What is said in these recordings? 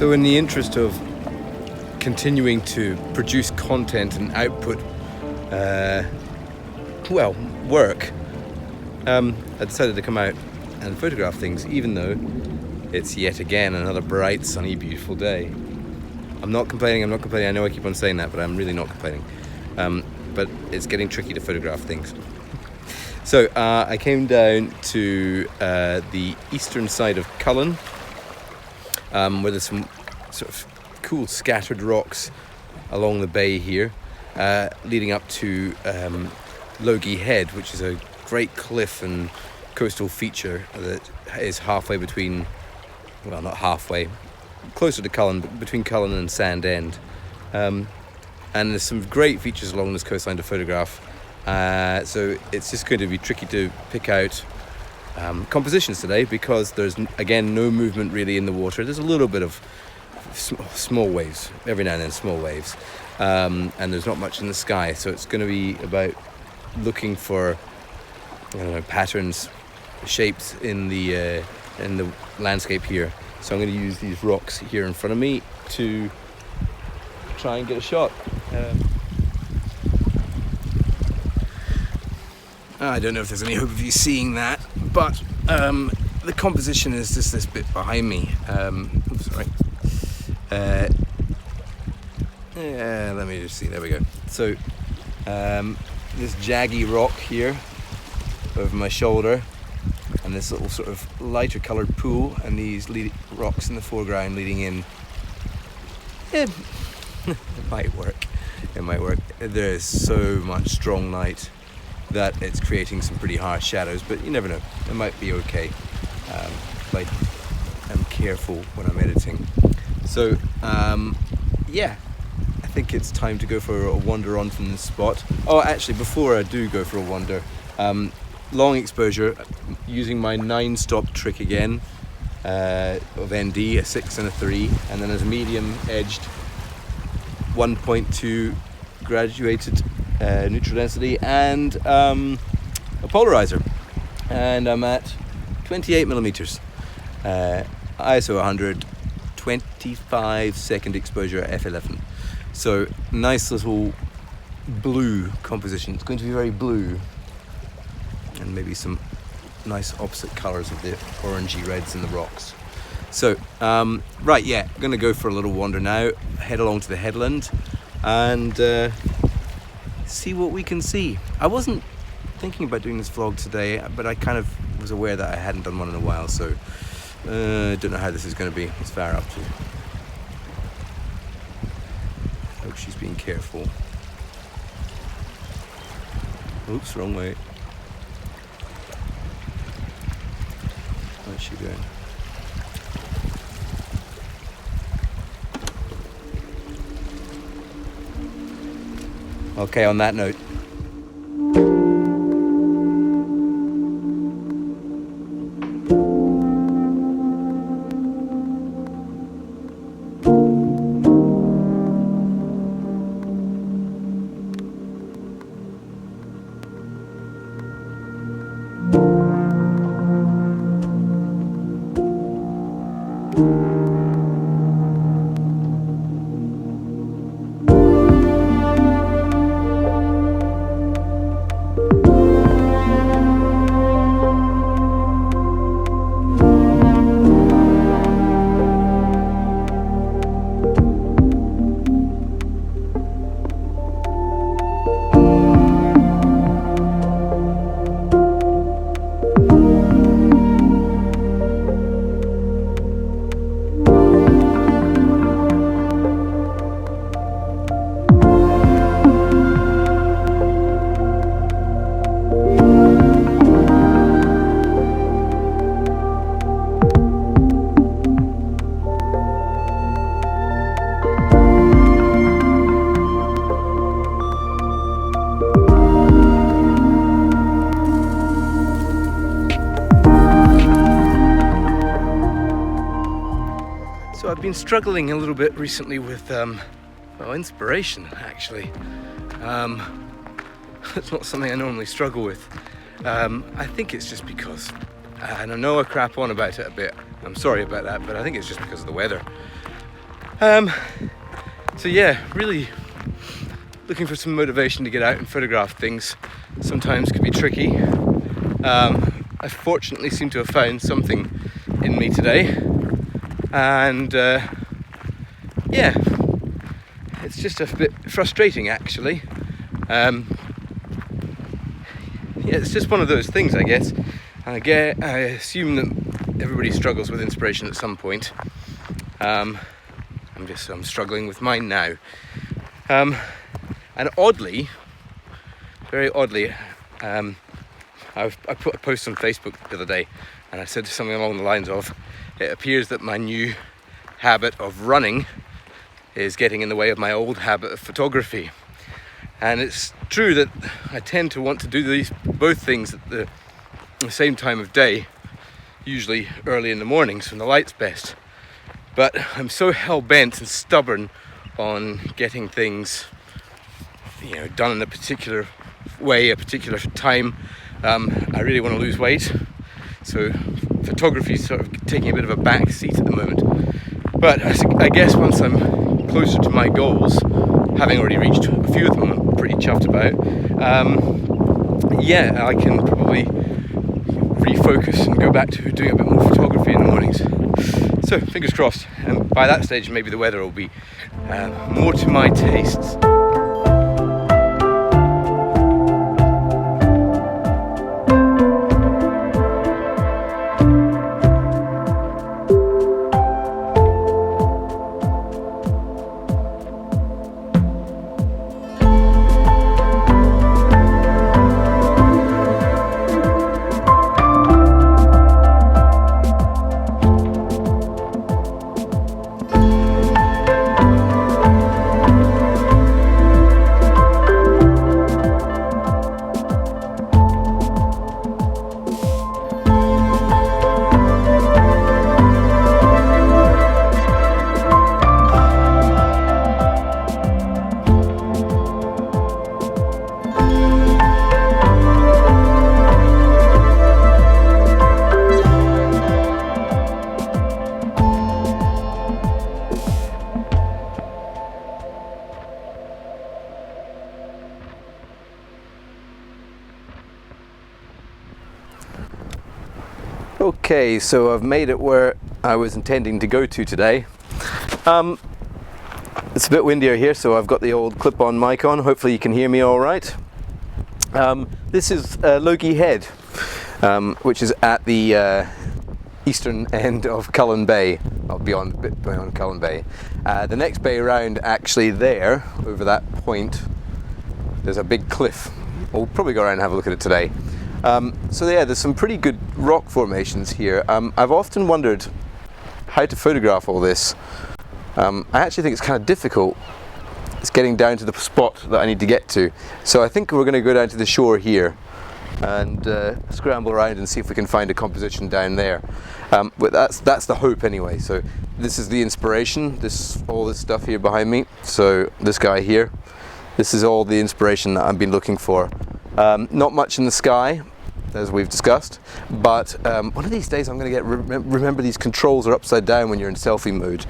So in the interest of continuing to produce content and output, work, I decided to come out and photograph things, even though it's yet again another bright, sunny, beautiful day. I'm not complaining. I know I keep on saying that, but I'm really not complaining. But it's getting tricky to photograph things. So I came down to the eastern side of Cullen, where there's some sort of cool scattered rocks along the bay here, leading up to Logie Head, which is a great cliff and coastal feature that is halfway between, well, not halfway, closer to Cullen, but between Cullen and Sand End. And there's some great features along this coastline to photograph. So it's just going to be tricky to pick out compositions today, because there's, again, no movement really in the water. There's a little bit of small waves, every now and then small waves. And there's not much in the sky. So it's going to be about looking for, I don't know, patterns, shapes in the landscape here. So I'm going to use these rocks here in front of me to try and get a shot. I don't know if there's any hope of you seeing that, but the composition is just this bit behind me. Sorry. Yeah, let me just see. There we go. So this jaggy rock here over my shoulder, and this little sort of lighter coloured pool, and these rocks in the foreground leading in. It might work. It might work. There is so much strong light that it's creating some pretty harsh shadows, but you never know. It might be okay if I am careful when I'm editing. So yeah, I think it's time to go for a wander on from this spot. Oh, actually, before I do go for a wander, long exposure, using my 9-stop trick again, of ND, a 6 and a 3, and then as a medium edged 1.2 graduated neutral density, and a polarizer, and I'm at 28 millimeters, ISO 100, 25 second exposure at f11. So nice little blue composition. It's going to be very blue, and maybe some nice opposite colours of the orangey reds in the rocks. So right, yeah, I'm going to go for a little wander now, head along to the headland, and see what we can see. I wasn't thinking about doing this vlog today, but I kind of was aware that I hadn't done one in a while, so I don't know how this is going to be. It's far up to. Hope she's being careful. Oops, wrong way. Where's she going? Okay, on that note. So I've been struggling a little bit recently with, inspiration, actually. It's not something I normally struggle with. I think it's just because, and I know I crap on about it a bit, I'm sorry about that, but I think it's just because of the weather. So yeah, really looking for some motivation to get out and photograph things. Sometimes can be tricky. I fortunately seem to have found something in me today, and yeah, it's just a bit frustrating actually. Yeah, it's just one of those things, I guess. I assume that everybody struggles with inspiration at some point. I'm struggling with mine now. And oddly, very oddly, I put a post on Facebook the other day, and I said something along the lines of, it appears that my new habit of running is getting in the way of my old habit of photography. And it's true that I tend to want to do both things at the same time of day, usually early in the mornings when the light's best. But I'm so hell-bent and stubborn on getting things, done in a particular way, a particular time. I really want to lose weight, so photography is sort of taking a bit of a back seat at the moment. But I guess once I'm closer to my goals, having already reached a few of them, I'm pretty chuffed about. I can probably refocus and go back to doing a bit more photography in the mornings. So fingers crossed, and by that stage maybe the weather will be more to my tastes. Okay, so I've made it where I was intending to go to today. It's a bit windier here, so I've got the old clip-on mic on. Hopefully you can hear me all right. This is Logie Head, which is at the eastern end of Cullen Bay, beyond Cullen Bay. The next bay around, actually there, over that point, there's a big cliff. We'll probably go around and have a look at it today. So yeah, there's some pretty good rock formations here. I've often wondered how to photograph all this. I actually think it's kind of difficult. It's getting down to the spot that I need to get to. So I think we're going to go down to the shore here and scramble around and see if we can find a composition down there. But that's the hope anyway. So this is the inspiration, all this stuff here behind me. So this guy here, this is all the inspiration that I've been looking for. Not much in the sky, as we've discussed, but one of these days I'm going to remember these controls are upside down when you're in selfie mode.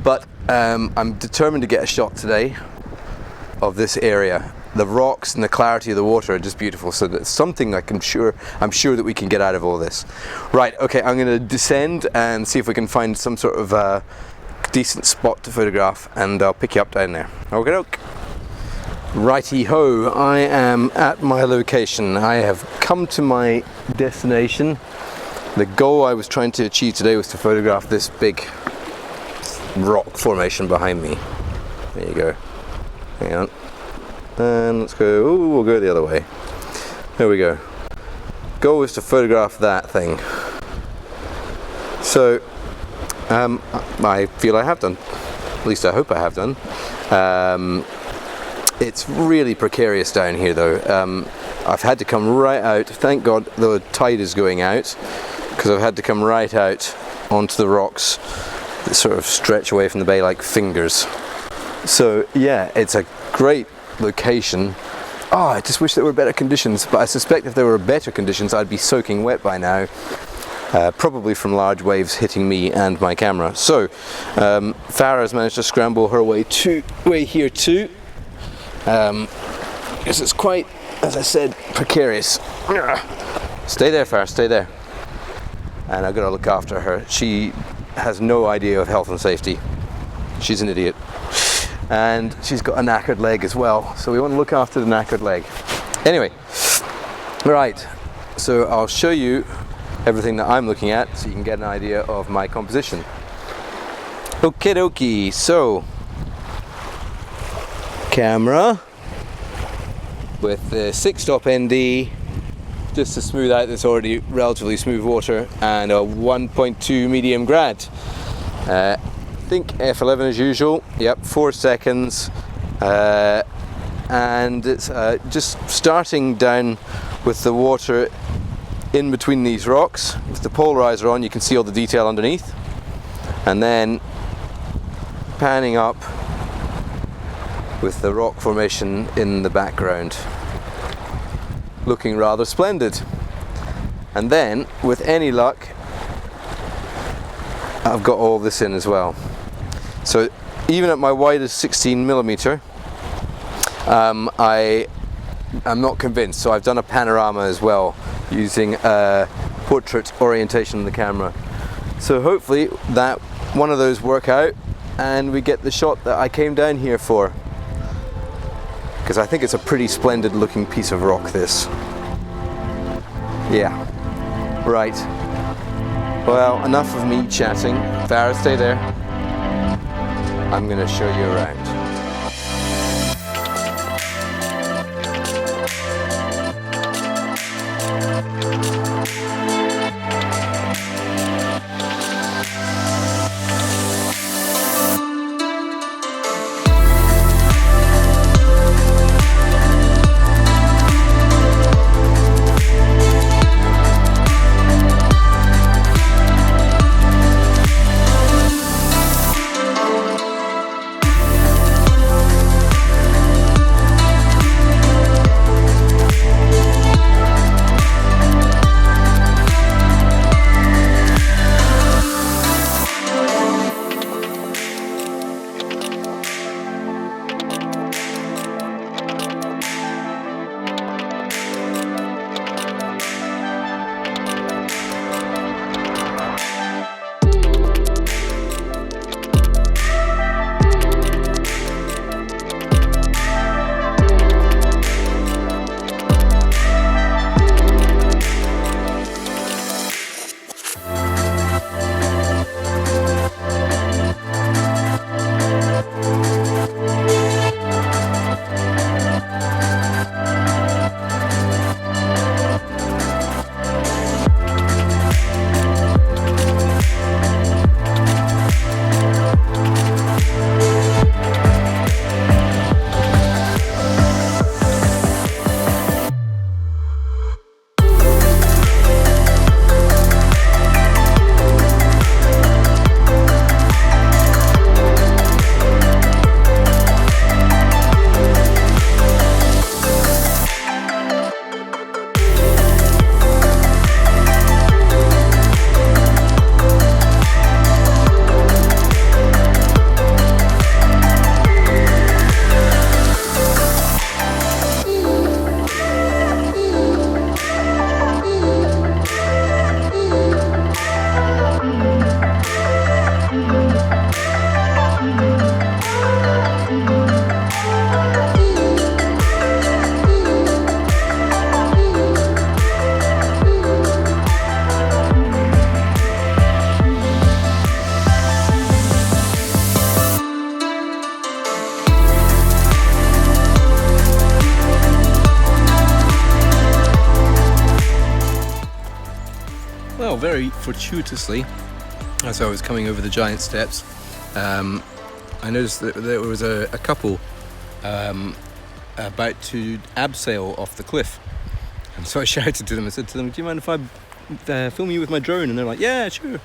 But I'm determined to get a shot today of this area. The rocks and the clarity of the water are just beautiful, so that's something I'm sure that we can get out of all this. Right, okay, I'm going to descend and see if we can find some sort of decent spot to photograph, and I'll pick you up down there. Okey-doke. Righty-ho, I am at my location. I have come to my destination. The goal I was trying to achieve today was to photograph this big rock formation behind me. There you go. Hang on. And let's go, ooh, we'll go the other way. There we go. Goal was to photograph that thing. So, I feel I have done. At least I hope I have done. It's really precarious down here though. I've had to come right out. Thank God the tide is going out, because I've had to come right out onto the rocks that sort of stretch away from the bay like fingers. So yeah, it's a great location. Oh, I just wish there were better conditions, but I suspect if there were better conditions I'd be soaking wet by now. probably from large waves hitting me and my camera. So Farah has managed to scramble her way here too, because it's quite, as I said, precarious. Stay there, Farah, stay there. And I've got to look after her. She has no idea of health and safety. She's an idiot. And she's got a knackered leg as well, so we want to look after the knackered leg. Anyway, right, so I'll show you everything that I'm looking at so you can get an idea of my composition. Okie dokie, so camera with the 6-stop ND just to smooth out this already relatively smooth water, and a 1.2 medium grad. I think F11 as usual, yep, 4 seconds, and it's just starting down with the water in between these rocks. With the polarizer on, you can see all the detail underneath, and then panning up with the rock formation in the background, looking rather splendid. And then, with any luck, I've got all this in as well. So even at my widest 16mm, I am not convinced. So I've done a panorama as well, using portrait orientation of the camera. So hopefully that one of those work out and we get the shot that I came down here for, because I think it's a pretty splendid looking piece of rock, this. Yeah, right. Well, enough of me chatting. Farah, stay there. I'm going to show you around. Well, very fortuitously, as I was coming over the giant steps, I noticed that there was a couple about to abseil off the cliff. And so I shouted to them and said to them, "Do you mind if I film you with my drone?" And they're like, "Yeah, sure."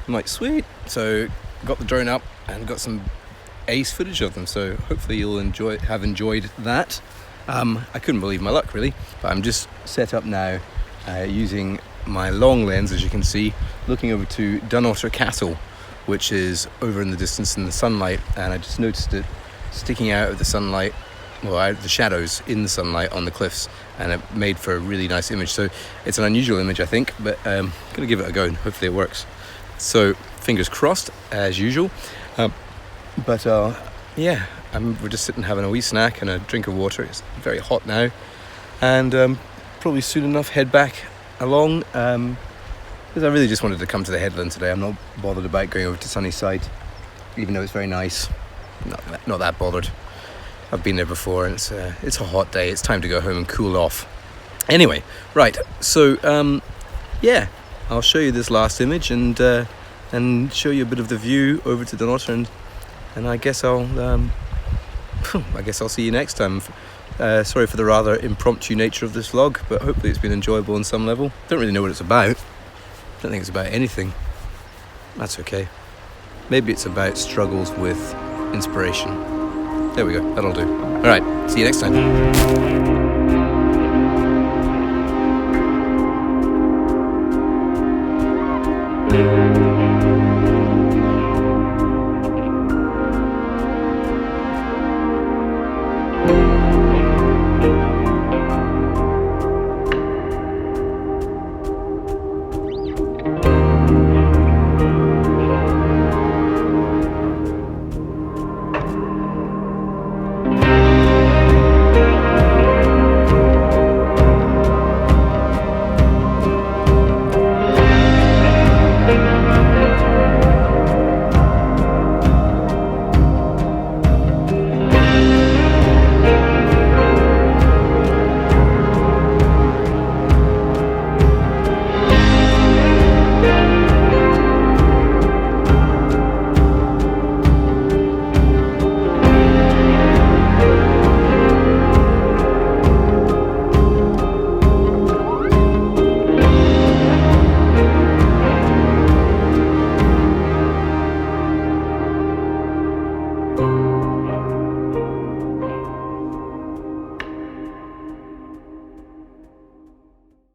I'm like, "Sweet." So got the drone up and got some ace footage of them. So hopefully you'll have enjoyed that. I couldn't believe my luck, really. But I'm just set up now using my long lens, as you can see, looking over to Dunnottar Castle, which is over in the distance in the sunlight, and I just noticed it sticking out of the sunlight, well, out of the shadows in the sunlight on the cliffs, and it made for a really nice image. So it's an unusual image, I think, but I'm going to give it a go and hopefully it works. So fingers crossed, as usual. Yeah, we're just sitting having a wee snack and a drink of water. It's very hot now, and probably soon enough head back along, because I really just wanted to come to the headland today. I'm not bothered about going over to Sunnyside, even though it's very nice. Not that bothered. I've been there before, and it's a hot day. It's time to go home and cool off. Anyway, right, so yeah, I'll show you this last image and show you a bit of the view over to Dunnottar, and I guess I'll see you next time. Sorry for the rather impromptu nature of this vlog, but hopefully it's been enjoyable on some level. Don't really know what it's about. Don't think it's about anything. That's okay. Maybe it's about struggles with inspiration. There we go, that'll do. Alright, see you next time.